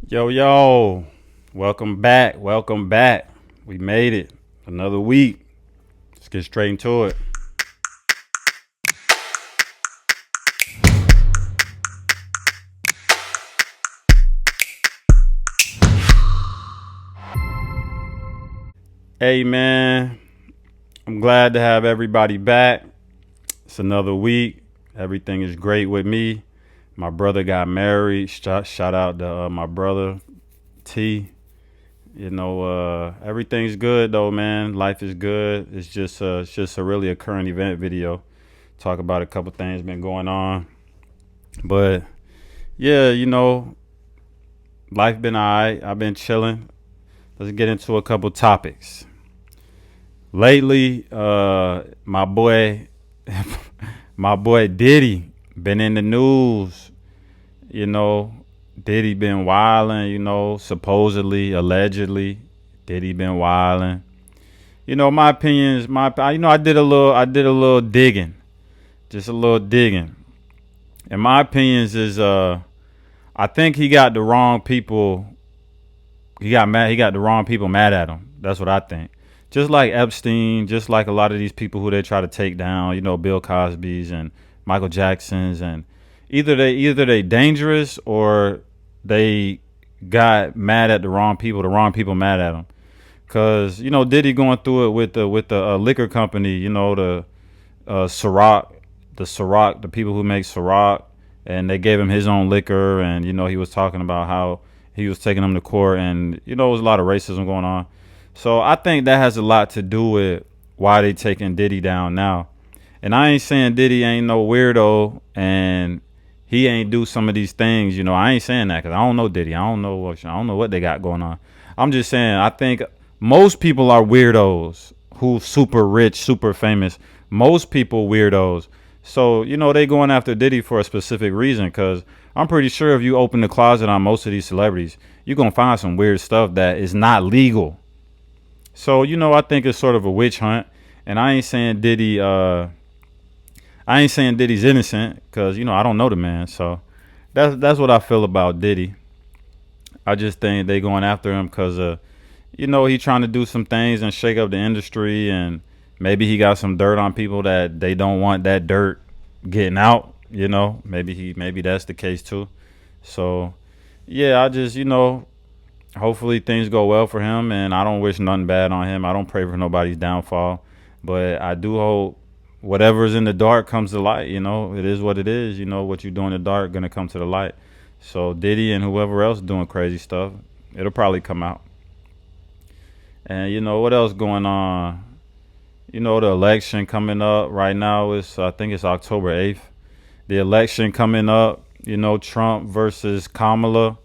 Yo, yo, welcome back. Welcome back. We made it. Another week. Let's get straight into it. Hey, man, I'm glad to have everybody back. It's another week. Everything is great with me. My brother got married. Shout out to my brother, T. Everything's good though, man. Life is good. It's just a really a current event video. Talk about a couple things been going on. But yeah, life been alright. I've been chilling. Let's get into a couple topics. Lately, my boy, my boy Diddy been in the news. You know, Diddy been wilding. Supposedly, allegedly, Diddy been wilding. My opinion is I did a little digging, just a little digging. And my opinions is, I think he got the wrong people. He got mad. He got the wrong people mad at him. That's what I think. Just like Epstein, just like a lot of these people who they try to take down. Bill Cosby's and Michael Jackson's, and either they dangerous or they got mad at the wrong people. The wrong people mad at them. Cause Diddy going through it with the liquor company. Ciroc, the people who make Ciroc, and they gave him his own liquor, and he was talking about how he was taking them to court, and there was a lot of racism going on. So I think that has a lot to do with why they taking Diddy down now. And I ain't saying Diddy ain't no weirdo and he ain't do some of these things. I ain't saying that because I don't know Diddy. I don't know what they got going on. I'm just saying I think most people are weirdos who super rich, super famous. Most people weirdos. So they going after Diddy for a specific reason. Because I'm pretty sure if you open the closet on most of these celebrities, you're gonna find some weird stuff that is not legal. So I think it's sort of a witch hunt. And I ain't saying Diddy's innocent because I don't know the man. So that's what I feel about Diddy. I just think they going after him because he trying to do some things and shake up the industry, and maybe he got some dirt on people that they don't want that dirt getting out. Maybe that's the case too. So yeah, I just hopefully things go well for him, and I don't wish nothing bad on him. I don't pray for nobody's downfall, but I do hope whatever's in the dark comes to light. It is what it is. What you do in the dark gonna come to the light. So Diddy and whoever else doing crazy stuff, it'll probably come out. And what else going on? The election coming up right now is, I think it's October 8th. The election coming up, Trump versus Kamala.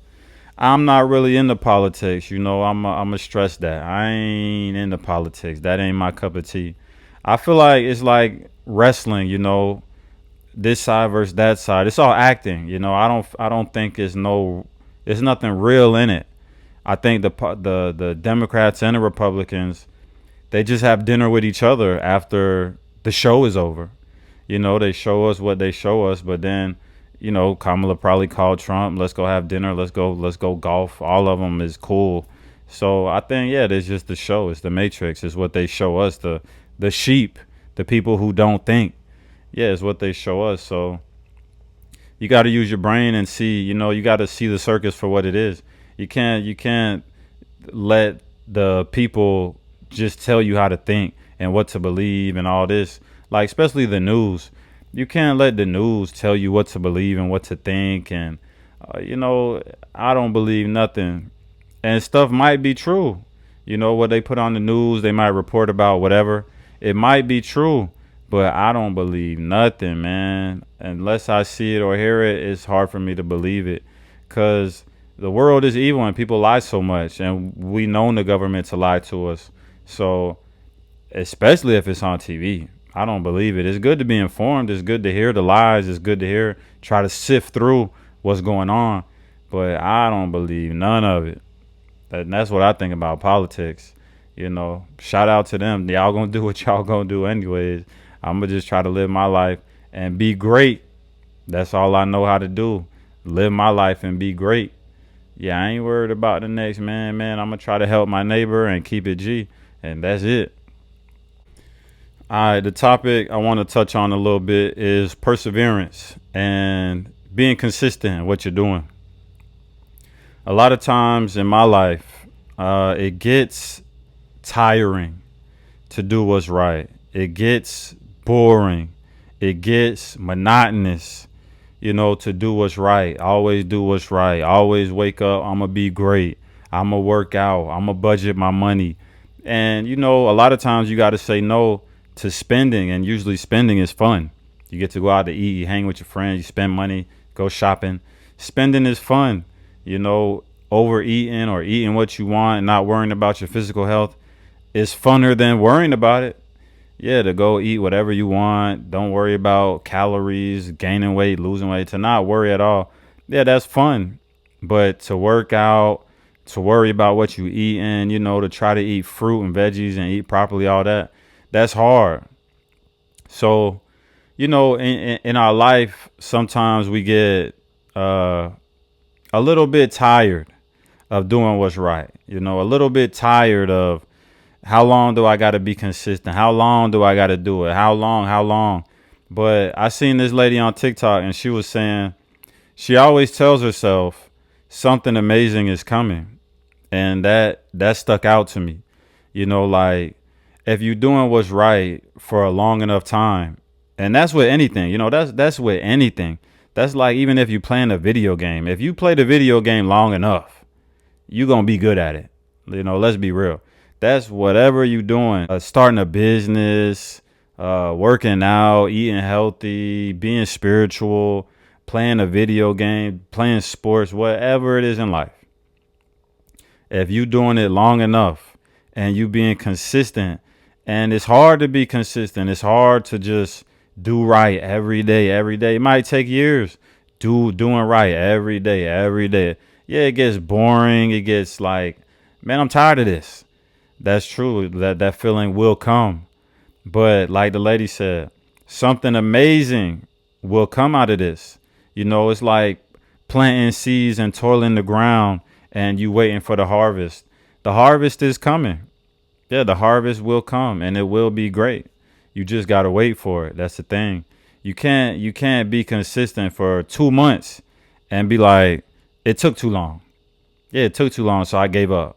I'm not really into politics. I'm a stress that I ain't into politics. That ain't my cup of tea. I feel like it's like wrestling. This side versus that side. It's all acting. I don't think it's nothing real in it. I think the Democrats and the Republicans, they just have dinner with each other after the show is over. They show us what they show us, but then Kamala probably called Trump. Let's go have dinner. Let's go golf. All of them is cool. So I think there's just the show. It's the Matrix. It's what they show us. The sheep, the people who don't think. Yeah, it's what they show us. So you got to use your brain and see. You got to see the circus for what it is. You can't let the people just tell you how to think and what to believe and all this. Like, especially the news. You can't let the news tell you what to believe and what to think. And I don't believe nothing. And stuff might be true. What they put on the news, they might report about whatever. It might be true, but I don't believe nothing, man. Unless I see it or hear it, it's hard for me to believe it. Because the world is evil and people lie so much. And we know the government to lie to us. So, especially if it's on TV, I don't believe it. It's good to be informed. It's good to hear the lies. It's good to try to sift through what's going on. But I don't believe none of it. And that's what I think about politics. Shout out to them. Y'all gonna do what y'all gonna do anyways. I'm gonna just try to live my life and be great. That's all I know how to do. Live my life and be great. Yeah, I ain't worried about the next man. Man, I'm gonna try to help my neighbor and keep it G, and that's it. All right, the topic I want to touch on a little bit is perseverance and being consistent in what you're doing. A lot of times in my life, it gets tiring to do what's right. It gets boring. It gets monotonous, to do what's right. Always do what's right. Always wake up. I'm going to be great. I'm going to work out. I'm going to budget my money. And, a lot of times you got to say no to spending. And usually spending is fun. You get to go out to eat, you hang with your friends, you spend money, go shopping. Spending is fun. Overeating or eating what you want and not worrying about your physical health is funner than worrying about it. Yeah, to go eat whatever you want. Don't worry about calories, gaining weight, losing weight, to not worry at all. Yeah, that's fun. But to work out, to worry about what you eat and, to try to eat fruit and veggies and eat properly, all that, that's hard. So, in our life, sometimes we get a little bit tired of doing what's right. A little bit tired of how long do I got to be consistent? How long do I got to do it? How long? How long? But I seen this lady on TikTok and she was saying she always tells herself something amazing is coming. And that stuck out to me. Like if you're doing what's right for a long enough time, and that's with anything, that's with anything. That's like even if you playing a video game. If you play the video game long enough, you're going to be good at it. Let's be real. That's whatever you're doing. Starting a business, working out, eating healthy, being spiritual, playing a video game, playing sports, whatever it is in life. If you doing it long enough and you being consistent, and it's hard to be consistent. It's hard to just do right every day, every day. It might take years doing right every day, every day. Yeah, it gets boring. It gets like, man, I'm tired of this. That's true. That feeling will come. But like the lady said, something amazing will come out of this. It's like planting seeds and toiling the ground and you waiting for the harvest. The harvest is coming. Yeah, the harvest will come and it will be great. You just gotta wait for it. That's the thing. You can't be consistent for 2 months and be like, it took too long. Yeah, it took too long, so I gave up.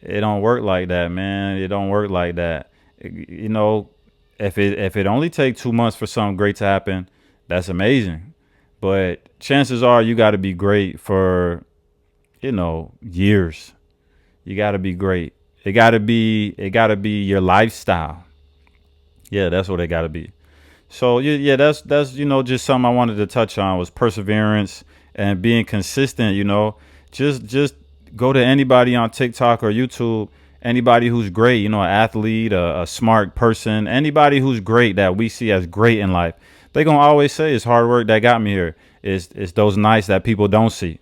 It don't work like that, man. It don't work like that. If it only take 2 months for something great to happen, that's amazing. But chances are you got to be great for years. You got to be great. It got to be your lifestyle. Yeah, that's what it got to be. So yeah, that's just something I wanted to touch on was perseverance and being consistent. Just go to anybody on TikTok or YouTube, anybody who's great, an athlete, a smart person, anybody who's great that we see as great in life. They gonna always say it's hard work that got me here. It's those nights that people don't see.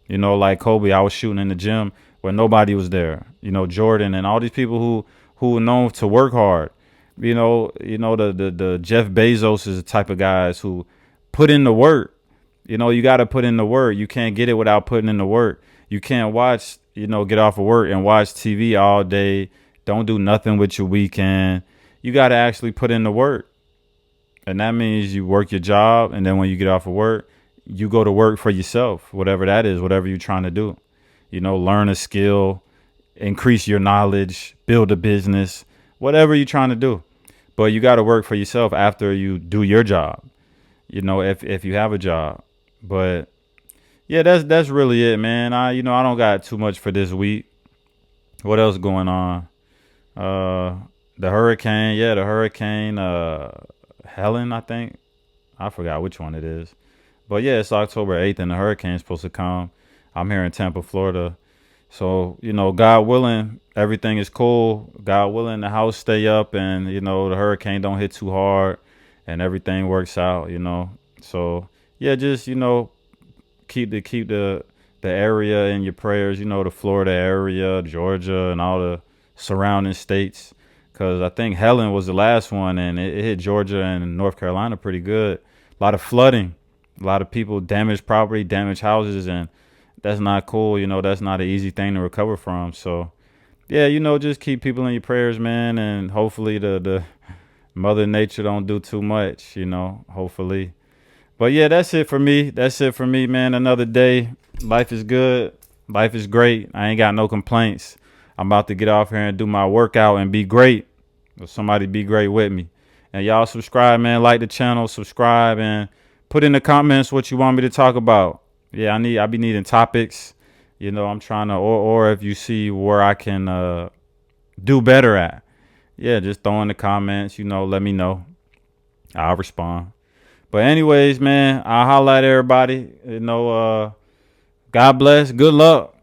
Like Kobe, I was shooting in the gym where nobody was there. Jordan and all these people who are known to work hard. The Jeff Bezos is the type of guys who put in the work. You got to put in the work. You can't get it without putting in the work. You can't watch, get off of work and watch TV all day. Don't do nothing with your weekend. You got to actually put in the work. And that means you work your job. And then when you get off of work, you go to work for yourself, whatever that is, whatever you're trying to do. Learn a skill, increase your knowledge, build a business, whatever you're trying to do. But you got to work for yourself after you do your job, if you have a job. But yeah, that's really it, man. I don't got too much for this week. What else going on? The hurricane, the hurricane, Helen, I think. I forgot which one it is. But yeah, it's October 8th and the hurricane's supposed to come. I'm here in Tampa, Florida. So, God willing, everything is cool. God willing, the house stay up and, the hurricane don't hit too hard and everything works out, So, yeah, just, keep the area in your prayers, the Florida area, Georgia and all the surrounding states. Because I think Helen was the last one and it hit Georgia and North Carolina pretty good. A lot of flooding, a lot of people damaged property, damaged houses, and that's not cool. You know, that's not an easy thing to recover from. So yeah, you know, just keep people in your prayers, man, and hopefully the Mother Nature don't do too much. You know, hopefully. But yeah, that's it for me. That's it for me, man. Another day. Life is good. Life is great. I ain't got no complaints. I'm about to get off here and do my workout and be great. Or somebody be great with me. And y'all subscribe, man. Like the channel, subscribe, and put in the comments what you want me to talk about. Yeah, I be needing topics. You know, I'm trying to, or if you see where I can do better at. Yeah, just throw in the comments. You know, let me know. I'll respond. But anyways, man, I'll holla at everybody. You know, God bless. Good luck.